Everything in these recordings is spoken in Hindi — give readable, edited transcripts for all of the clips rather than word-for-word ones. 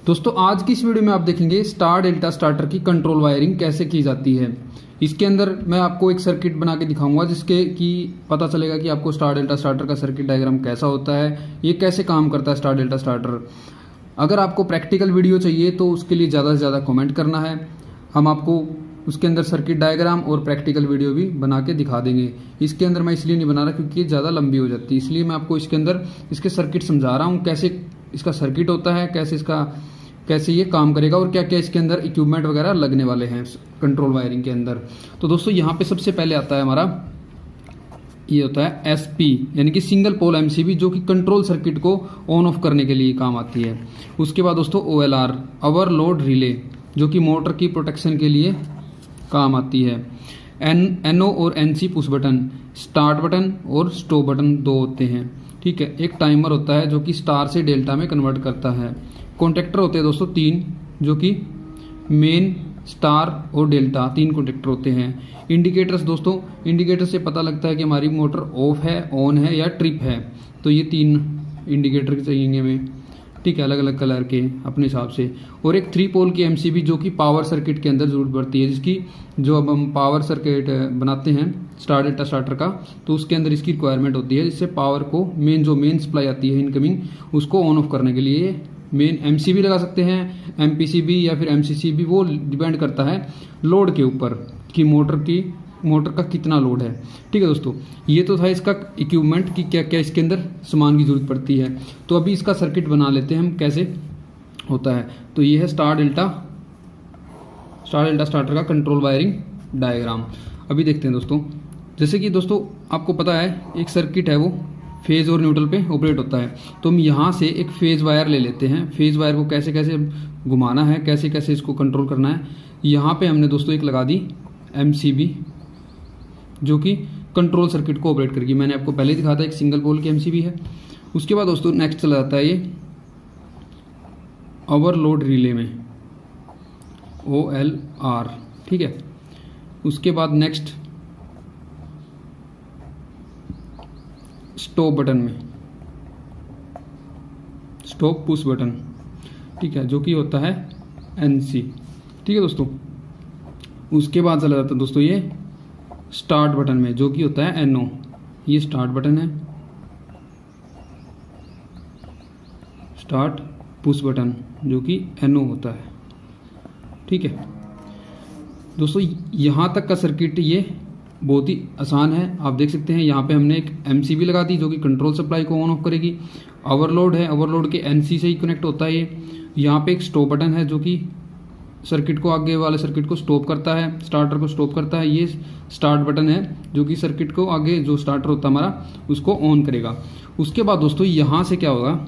दोस्तों आज की इस वीडियो में आप देखेंगे स्टार डेल्टा स्टार्टर की कंट्रोल वायरिंग कैसे की जाती है। इसके अंदर मैं आपको एक सर्किट बना के दिखाऊंगा जिसके कि पता चलेगा कि आपको स्टार डेल्टा स्टार्टर का सर्किट डायग्राम कैसा होता है, ये कैसे काम करता है स्टार डेल्टा स्टार्टर। अगर आपको प्रैक्टिकल वीडियो चाहिए तो उसके लिए ज़्यादा से ज़्यादा कमेंट करना है, हम आपको उसके अंदर सर्किट डायग्राम और प्रैक्टिकल वीडियो भी बना के दिखा देंगे। इसके अंदर मैं इसलिए नहीं बना रहा क्योंकि ये ज़्यादा लंबी हो जाती है, इसलिए मैं आपको इसके अंदर इसके सर्किट समझा रहा हूँ, कैसे इसका सर्किट होता है, कैसे ये काम करेगा और क्या क्या इसके अंदर इक्विपमेंट वगैरह लगने वाले हैं कंट्रोल वायरिंग के अंदर। तो दोस्तों यहाँ पे सबसे पहले आता है हमारा ये होता है एसपी यानी कि सिंगल पोल एमसीबी, जो कि कंट्रोल सर्किट को ऑन ऑफ करने के लिए काम आती है। उसके बाद दोस्तों ओएलआर ओवरलोड रिले, जो कि मोटर की प्रोटेक्शन के लिए काम आती है। एनओ और NC push button, start button और स्टॉप बटन दो होते हैं, ठीक है। एक टाइमर होता है जो कि स्टार से डेल्टा में कन्वर्ट करता है। कॉन्टेक्टर होते हैं दोस्तों 3, जो कि मेन, स्टार और डेल्टा 3 कॉन्टेक्टर होते हैं। इंडिकेटर्स दोस्तों, इंडिकेटर से पता लगता है कि हमारी मोटर ऑफ है, ऑन है या ट्रिप है, तो ये 3 इंडिकेटर चाहिए हमें, ठीक है, अलग अलग कलर के अपने हिसाब से। और एक 3 पोल की एमसीबी जो कि पावर सर्किट के अंदर जरूरत पड़ती है, जिसकी जो अब हम पावर सर्किट बनाते हैं स्टार डेल्टा स्टार्टर का, तो उसके अंदर इसकी रिक्वायरमेंट होती है, जिससे पावर को मेन सप्लाई आती है इनकमिंग, उसको ऑन ऑफ करने के लिए मेन एमसीबी लगा सकते हैं, एमपीसीबी या फिर एमसीसीबी, वो डिपेंड करता है लोड के ऊपर कि मोटर का कितना लोड है, ठीक है दोस्तों। ये तो था इसका इक्विपमेंट कि क्या क्या इसके अंदर सामान की जरूरत पड़ती है। तो अभी इसका सर्किट बना लेते हैं हम कैसे होता है। तो ये है स्टार डेल्टा स्टार्टर का कंट्रोल वायरिंग डायग्राम। अभी देखते हैं दोस्तों, जैसे कि दोस्तों आपको पता है एक सर्किट है वो फेज और न्यूट्रल पे ऑपरेट होता है। तो हम यहाँ से एक फेज वायर ले लेते हैं, फेज वायर को कैसे कैसे घुमाना है, कैसे कैसे इसको कंट्रोल करना है। यहाँ पे हमने दोस्तों एक लगा दी एमसीबी, जो कि कंट्रोल सर्किट को ऑपरेट करेगी। मैंने आपको पहले दिखाया था एक सिंगल पोल की एमसीबी है। उसके बाद दोस्तों नेक्स्ट चला जाता है ये ओवरलोड रिले में, OLR, ठीक है। उसके बाद नेक्स्ट स्टॉप बटन में, स्टॉप पुश बटन, ठीक है, जो कि होता है NC, ठीक है दोस्तों। उसके बाद चला जाता है दोस्तों ये स्टार्ट बटन में, जो कि होता है NO। ये स्टार्ट बटन है, स्टार्ट पुश बटन, जो कि NO होता है, ठीक है दोस्तों। यहाँ तक का सर्किट ये बहुत ही आसान है, आप देख सकते हैं। यहाँ पे हमने एक एमसीबी लगा दी जो कि कंट्रोल सप्लाई को ऑन ऑफ करेगी। ओवरलोड है, ओवरलोड के NC से ही कनेक्ट होता है ये। यहाँ पे एक स्टॉप बटन है जो कि सर्किट को, आगे वाले सर्किट को स्टॉप करता है, स्टार्टर को स्टॉप करता है। ये स्टार्ट बटन है जो कि सर्किट को आगे जो स्टार्टर होता है हमारा उसको ऑन करेगा। उसके बाद दोस्तों यहाँ से क्या होगा,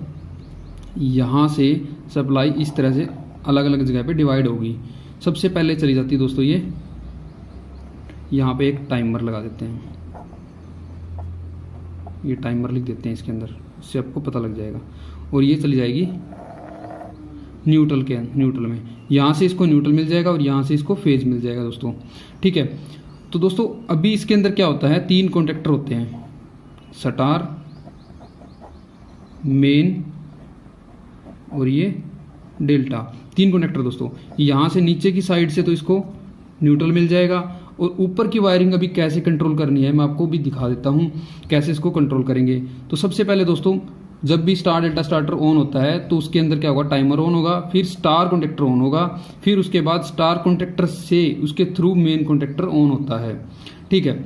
यहाँ से सप्लाई इस तरह से अलग अलग जगह पे डिवाइड होगी। सबसे पहले चली जाती है दोस्तों ये, यहाँ पे एक टाइमर लगा देते हैं, ये टाइमर लिख देते हैं इसके अंदर, इससे आपको पता लग जाएगा। और ये चली जाएगी न्यूट्रल में, यहाँ से इसको न्यूट्रल मिल जाएगा और यहाँ से इसको फेज मिल जाएगा दोस्तों, ठीक है। तो दोस्तों अभी इसके अंदर क्या होता है, 3 कॉन्टेक्टर होते हैं, स्टार, मेन और ये डेल्टा, 3 कॉन्टेक्टर दोस्तों। यहाँ से नीचे की साइड से तो इसको न्यूट्रल मिल जाएगा, और ऊपर की वायरिंग अभी कैसे कंट्रोल करनी है मैं आपको भी दिखा देता हूँ कैसे इसको कंट्रोल करेंगे। तो सबसे पहले दोस्तों जब भी स्टार डेल्टा स्टार्टर ऑन होता है तो उसके अंदर क्या होगा, टाइमर ऑन होगा, फिर स्टार कॉन्टेक्टर ऑन होगा, फिर उसके बाद स्टार कॉन्टेक्टर से उसके थ्रू मेन कॉन्टेक्टर ऑन होता है, ठीक है।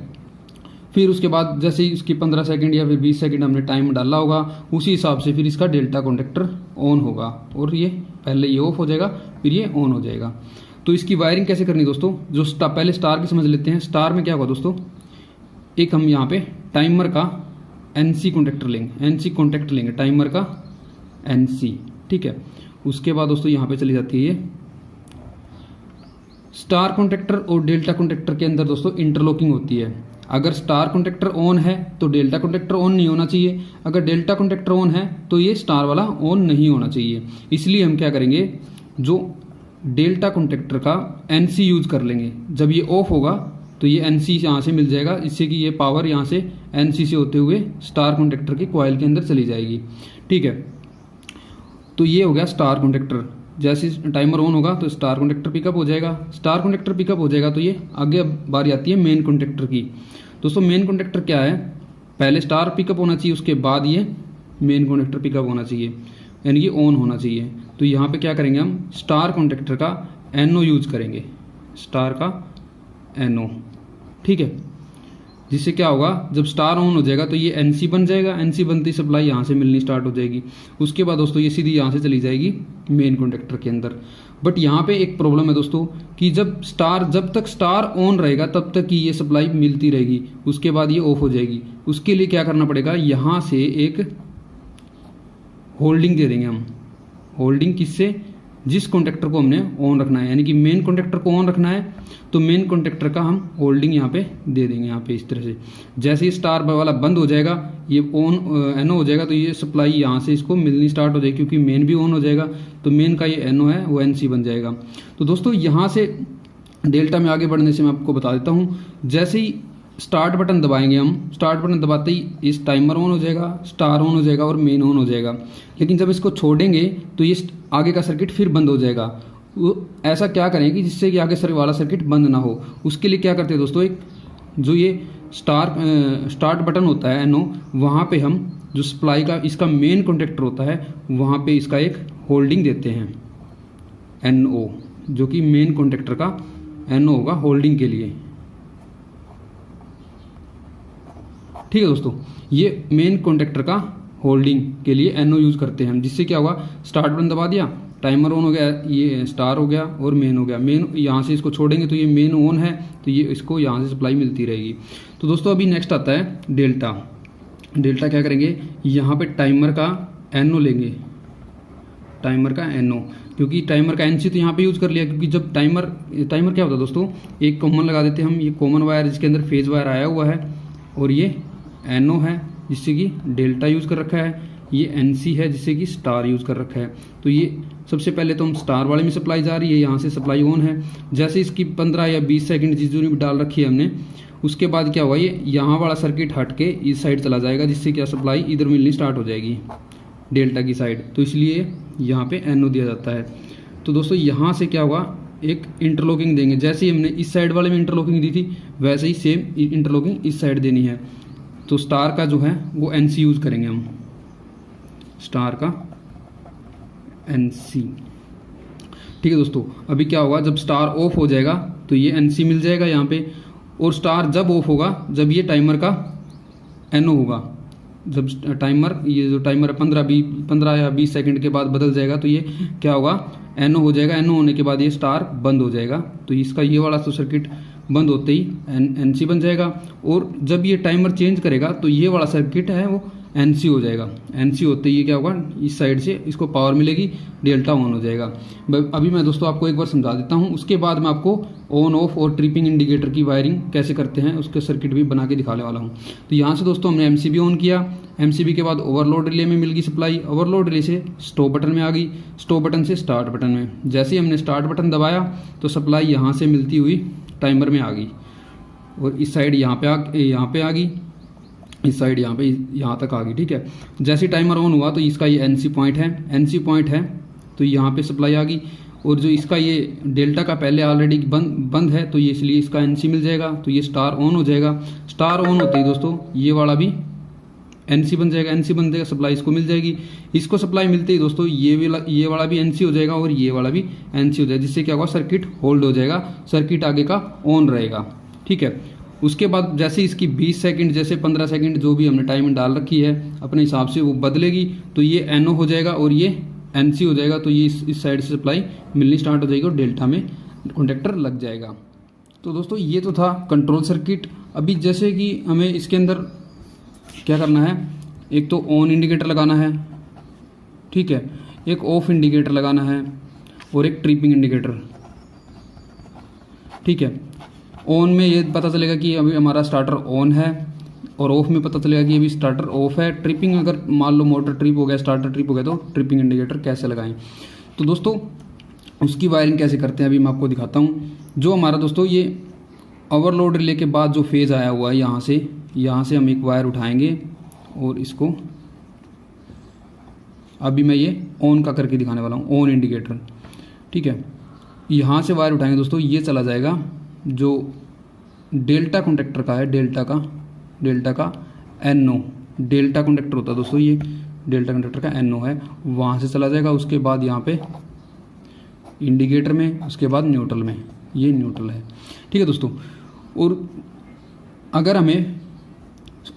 फिर उसके बाद जैसे ही उसकी 15 सेकंड या फिर 20 सेकंड हमने टाइम डाला होगा, उसी हिसाब से फिर इसका डेल्टा कॉन्टेक्टर ऑन होगा और ये पहले ये ऑफ हो जाएगा, फिर ये ऑन हो जाएगा। तो इसकी वायरिंग कैसे करनी दोस्तों, जो पहले स्टार की समझ लेते हैं। स्टार में क्या होगा दोस्तों, एक हम यहाँ पे टाइमर का NC कॉन्टेक्ट लेंगे, टाइमर का NC, ठीक है। उसके बाद दोस्तों यहाँ पे चली जाती है ये स्टार कॉन्टेक्टर और डेल्टा कॉन्टेक्टर के अंदर दोस्तों इंटरलॉकिंग होती है। अगर स्टार कॉन्टेक्टर ऑन है तो डेल्टा कॉन्टेक्टर ऑन नहीं होना चाहिए, अगर डेल्टा कॉन्टेक्टर ऑन है तो ये स्टार वाला ऑन नहीं होना चाहिए। इसलिए हम क्या करेंगे, जो डेल्टा कॉन्टेक्टर का NC यूज कर लेंगे। जब ये ऑफ होगा तो ये NC यहाँ से मिल जाएगा, इससे कि ये पावर यहाँ से NC से होते हुए स्टार कॉन्टेक्टर की कॉइल के अंदर चली जाएगी, ठीक है। तो ये हो गया स्टार कॉन्टेक्टर। जैसे टाइमर ऑन होगा तो स्टार कॉन्टेक्टर पिकअप हो जाएगा। स्टार कॉन्टेक्टर पिकअप हो जाएगा तो ये आगे अब बारी आती है मेन कॉन्टेक्टर की। दोस्तों मेन कॉन्टेक्टर क्या है, पहले स्टार पिकअप होना चाहिए, उसके बाद ये मेन कॉन्टेक्टर पिकअप होना चाहिए, यानी कि ऑन होना चाहिए। तो यहाँ पे क्या करेंगे हम, स्टार कॉन्टेक्टर का NO यूज करेंगे, स्टार का NO, ठीक है। जिससे क्या होगा, जब स्टार ऑन हो जाएगा तो ये NC बन जाएगा, NC बनती सप्लाई यहाँ से मिलनी स्टार्ट हो जाएगी। उसके बाद दोस्तों ये सीधी यहाँ से चली जाएगी मेन कॉन्टेक्टर के अंदर। बट यहाँ पे एक प्रॉब्लम है दोस्तों कि जब तक स्टार ऑन रहेगा तब तक ही ये सप्लाई मिलती रहेगी, उसके बाद ये ऑफ हो जाएगी। उसके लिए क्या करना पड़ेगा, यहाँ से एक होल्डिंग दे देंगे हम। होल्डिंग किससे, जिस कॉन्टेक्टर को हमने ऑन रखना है, यानी कि मेन कॉन्टेक्टर को ऑन रखना है तो मेन कॉन्टेक्टर का हम होल्डिंग यहाँ पे दे देंगे, यहाँ पे इस तरह से। जैसे ही स्टार वाला बंद हो जाएगा, ये ऑन NO हो जाएगा तो ये सप्लाई यहाँ से इसको मिलनी स्टार्ट हो जाएगी, क्योंकि मेन भी ऑन हो जाएगा तो मेन का ये NO है वो NC बन जाएगा। तो दोस्तों यहाँ से डेल्टा में आगे बढ़ने से मैं आपको बता देता हूँ, जैसे ही स्टार्ट बटन दबाएंगे हम, स्टार्ट बटन दबाते ही इस टाइमर ऑन हो जाएगा, स्टार ऑन हो जाएगा और मेन ऑन हो जाएगा। लेकिन जब इसको छोड़ेंगे तो ये आगे का सर्किट फिर बंद हो जाएगा। वो ऐसा क्या करें कि जिससे कि आगे वाला सर्किट बंद ना हो। उसके लिए क्या करते हैं दोस्तों, एक जो ये स्टार्ट बटन होता है NO, वहाँ पे हम जो सप्लाई का इसका मेन कॉन्टेक्टर होता है वहाँ पे इसका एक होल्डिंग देते हैं NO, जो कि मेन कॉन्टेक्टर का NO होगा होल्डिंग के लिए, ठीक है दोस्तों। ये मेन कॉन्टेक्टर का होल्डिंग के लिए NO यूज करते हैं हम। जिससे क्या होगा, स्टार्ट बटन दबा दिया, टाइमर ऑन हो गया, ये स्टार हो गया और मेन हो गया। मेन यहाँ से इसको छोड़ेंगे तो ये मेन ऑन है तो ये इसको यहाँ से सप्लाई मिलती रहेगी। तो दोस्तों अभी नेक्स्ट आता है डेल्टा। डेल्टा क्या करेंगे, यहाँ पे टाइमर का NO लेंगे, टाइमर का NO, क्योंकि टाइमर का NC तो यहाँ पे यूज कर लिया, क्योंकि जब टाइमर क्या होता है दोस्तों, एक कॉमन लगा देते हैं हम, ये कॉमन वायर जिसके अंदर फेज वायर आया हुआ है और ये NO है जिससे कि डेल्टा यूज कर रखा है, ये NC है जिससे कि स्टार यूज कर रखा है। तो ये सबसे पहले तो हम स्टार वाले में सप्लाई जा रही है, यहाँ से सप्लाई ऑन है। जैसे इसकी 15 या 20 सेकंड जिस दूरी में डाल रखी है हमने, उसके बाद क्या हुआ, ये यहाँ वाला सर्किट हट के इस साइड चला जाएगा, जिससे क्या सप्लाई इधर मिलनी स्टार्ट हो जाएगी डेल्टा की साइड। तो इसलिए यहाँ पे NO दिया जाता है। तो दोस्तों यहाँ से क्या हुआ, एक इंटरलॉकिंग देंगे। जैसे ही हमने इस साइड वाले में इंटरलॉकिंग दी थी वैसे ही सेम इंटरलॉकिंग इस साइड देनी है। तो स्टार का जो है वो NC यूज करेंगे हम, स्टार का NC, ठीक है दोस्तों। अभी क्या होगा, जब स्टार ऑफ हो जाएगा तो ये NC मिल जाएगा यहाँ पे, और स्टार जब ऑफ होगा जब ये टाइमर का NO होगा। जब टाइमर, ये जो टाइमर है 15 या 20 सेकंड के बाद बदल जाएगा तो ये क्या होगा, NO हो जाएगा। NO होने के बाद ये स्टार बंद हो जाएगा। तो इसका ये वाला तो सर्किट बंद होते ही NC बन जाएगा, और जब ये टाइमर चेंज करेगा तो ये वाला सर्किट है वो NC हो जाएगा। NC होते ही ये क्या होगा, इस साइड से इसको पावर मिलेगी, डेल्टा ऑन हो जाएगा। अभी मैं दोस्तों आपको एक बार समझा देता हूँ, उसके बाद मैं आपको ऑन ऑफ और ट्रिपिंग इंडिकेटर की वायरिंग कैसे करते हैं उसके सर्किट भी बना के दिखाने वाला हूँ। तो यहाँ से दोस्तों हमने MCB ऑन किया, MCB के बाद ओवरलोड रिले में मिल गई सप्लाई, ओवरलोड रिले से स्टॉप बटन में आ गई, स्टॉप बटन से स्टार्ट बटन में। जैसे ही हमने स्टार्ट बटन दबाया तो सप्लाई यहाँ से मिलती हुई टाइमर में आ गई, और इस साइड यहाँ पे आ गई, इस साइड यहाँ तक आ गई, ठीक है। जैसे टाइमर ऑन हुआ तो इसका ये NC पॉइंट है तो यहाँ पे सप्लाई आ गई, और जो इसका ये डेल्टा का पहले ऑलरेडी बंद है तो ये इसलिए इसका NC मिल जाएगा। तो ये स्टार ऑन हो जाएगा। स्टार ऑन होते ही दोस्तों ये वाला भी NC बन जाएगा, NC बन जाएगा, सप्लाई इसको मिल जाएगी। इसको सप्लाई मिलते ही दोस्तों ये वाला भी NC हो जाएगा और ये वाला भी NC हो जाएगा, जिससे क्या होगा, सर्किट होल्ड हो जाएगा, सर्किट आगे का ऑन रहेगा, ठीक है। उसके बाद जैसे इसकी 20 सेकंड, जैसे 15 सेकंड जो भी हमने टाइम डाल रखी है अपने हिसाब से वो बदलेगी, तो ये NO हो जाएगा और ये NC हो जाएगा। तो ये इस साइड से सप्लाई मिलनी स्टार्ट हो जाएगी और डेल्टा में कॉन्टेक्टर लग जाएगा। तो दोस्तों ये तो था कंट्रोल सर्किट। अभी जैसे कि हमें इसके अंदर क्या करना है, एक तो ऑन इंडिकेटर लगाना है, ठीक है, एक ऑफ इंडिकेटर लगाना है और एक ट्रिपिंग इंडिकेटर, ठीक है। ऑन में ये पता चलेगा कि अभी हमारा स्टार्टर ऑन है, और ऑफ में पता चलेगा कि अभी स्टार्टर ऑफ है। ट्रिपिंग, अगर मान लो मोटर ट्रिप हो गया, स्टार्टर ट्रिप हो गया, तो ट्रिपिंग इंडिकेटर कैसे लगाएं। तो दोस्तों उसकी वायरिंग कैसे करते हैं अभी मैं आपको दिखाता हूँ। जो हमारा दोस्तों ये ओवरलोड रिले के बाद जो फेज आया हुआ है, यहाँ से हम एक वायर उठाएंगे और इसको अभी मैं ये ऑन का करके दिखाने वाला हूँ, ऑन इंडिकेटर। ठीक है, यहाँ से वायर उठाएंगे दोस्तों, ये चला जाएगा जो डेल्टा कॉन्टेक्टर का है, डेल्टा का NO, डेल्टा कॉन्टेक्टर होता है दोस्तों, ये डेल्टा कॉन्टेक्टर का NO है, वहाँ से चला जाएगा। उसके बाद यहाँ पे इंडिकेटर में, उसके बाद न्यूट्रल में, ये न्यूट्रल है। ठीक है दोस्तों, और अगर हमें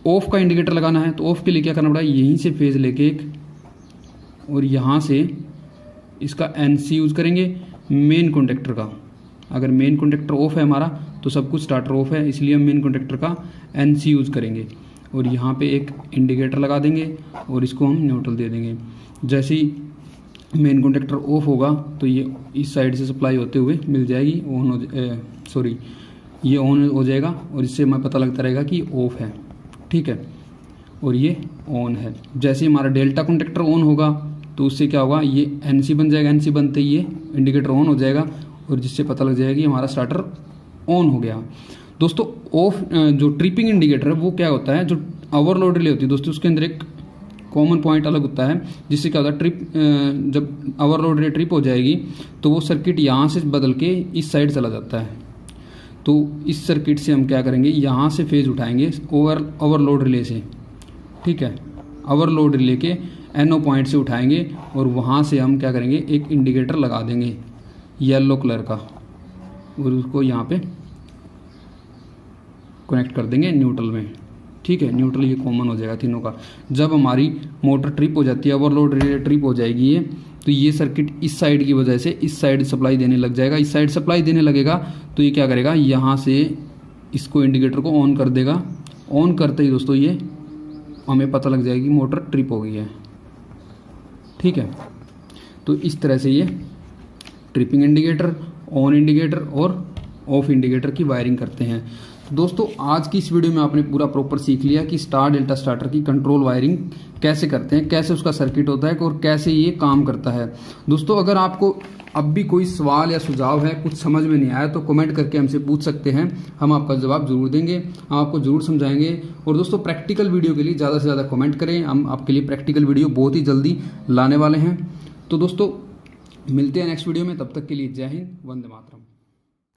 ऑफ का इंडिकेटर लगाना है तो ऑफ के लिए क्या करना पड़ेगा, यहीं से फेज लेके एक, और यहाँ से इसका NC यूज़ करेंगे मेन कॉन्टेक्टर का। अगर मेन कॉन्टेक्टर ऑफ है हमारा तो सब कुछ स्टार्टर ऑफ है, इसलिए हम मेन कॉन्टेक्टर का NC यूज़ करेंगे और यहाँ पे एक इंडिकेटर लगा देंगे और इसको हम न्यूट्रल दे देंगे। जैसे ही मेन कॉन्टेक्टर ऑफ होगा तो ये इस साइड से सप्लाई होते हुए मिल जाएगी, ये ऑन हो जाएगा और इससे हमें पता लगता रहेगा कि ऑफ है। ठीक है, और ये ऑन है। जैसे ही हमारा डेल्टा कॉन्टेक्टर ऑन होगा तो उससे क्या होगा, ये NC बन जाएगा, NC बनते ही ये इंडिकेटर ऑन हो जाएगा और जिससे पता लग जाएगा कि हमारा स्टार्टर ऑन हो गया। दोस्तों ऑफ जो ट्रिपिंग इंडिकेटर है वो क्या होता है, जो ओवरलोड रिले होती है दोस्तों, उसके अंदर एक कॉमन पॉइंट अलग होता है, जिससे क्या होता है, जब ओवरलोड रिले ट्रिप हो जाएगी तो वो सर्किट यहाँ से बदल के इस साइड चला जाता है। तो इस सर्किट से हम क्या करेंगे, यहाँ से फेज उठाएंगे ओवरलोड रिले से। ठीक है, ओवरलोड रिले के NO पॉइंट से उठाएंगे और वहाँ से हम क्या करेंगे, एक इंडिकेटर लगा देंगे येलो कलर का और उसको यहाँ पे कनेक्ट कर देंगे न्यूट्रल में। ठीक है, न्यूट्रल ये कॉमन हो जाएगा तीनों का। जब हमारी मोटर ट्रिप हो जाती है, ओवरलोड रिले ट्रिप हो जाएगी ये, तो ये सर्किट इस साइड की वजह से इस साइड सप्लाई देने लग जाएगा। इस साइड सप्लाई देने लगेगा तो ये क्या करेगा, यहाँ से इसको इंडिकेटर को ऑन कर देगा। ऑन करते ही दोस्तों ये हमें पता लग जाएगी मोटर ट्रिप हो गई है। ठीक है, तो इस तरह से ये ट्रिपिंग इंडिकेटर, ऑन इंडिकेटर और ऑफ इंडिकेटर की वायरिंग करते हैं। दोस्तों आज की इस वीडियो में आपने पूरा प्रॉपर सीख लिया कि स्टार डेल्टा स्टार्टर की कंट्रोल वायरिंग कैसे करते हैं, कैसे उसका सर्किट होता है और कैसे ये काम करता है। दोस्तों अगर आपको अब भी कोई सवाल या सुझाव है, कुछ समझ में नहीं आया तो कमेंट करके हमसे पूछ सकते हैं, हम आपका जवाब जरूर देंगे, हम आपको जरूर समझाएंगे। और दोस्तों प्रैक्टिकल वीडियो के लिए ज़्यादा से ज़्यादा कमेंट करें, हम आपके लिए प्रैक्टिकल वीडियो बहुत ही जल्दी लाने वाले हैं। तो दोस्तों मिलते हैं नेक्स्ट वीडियो में, तब तक के लिए जय हिंद, वंदे मातरम।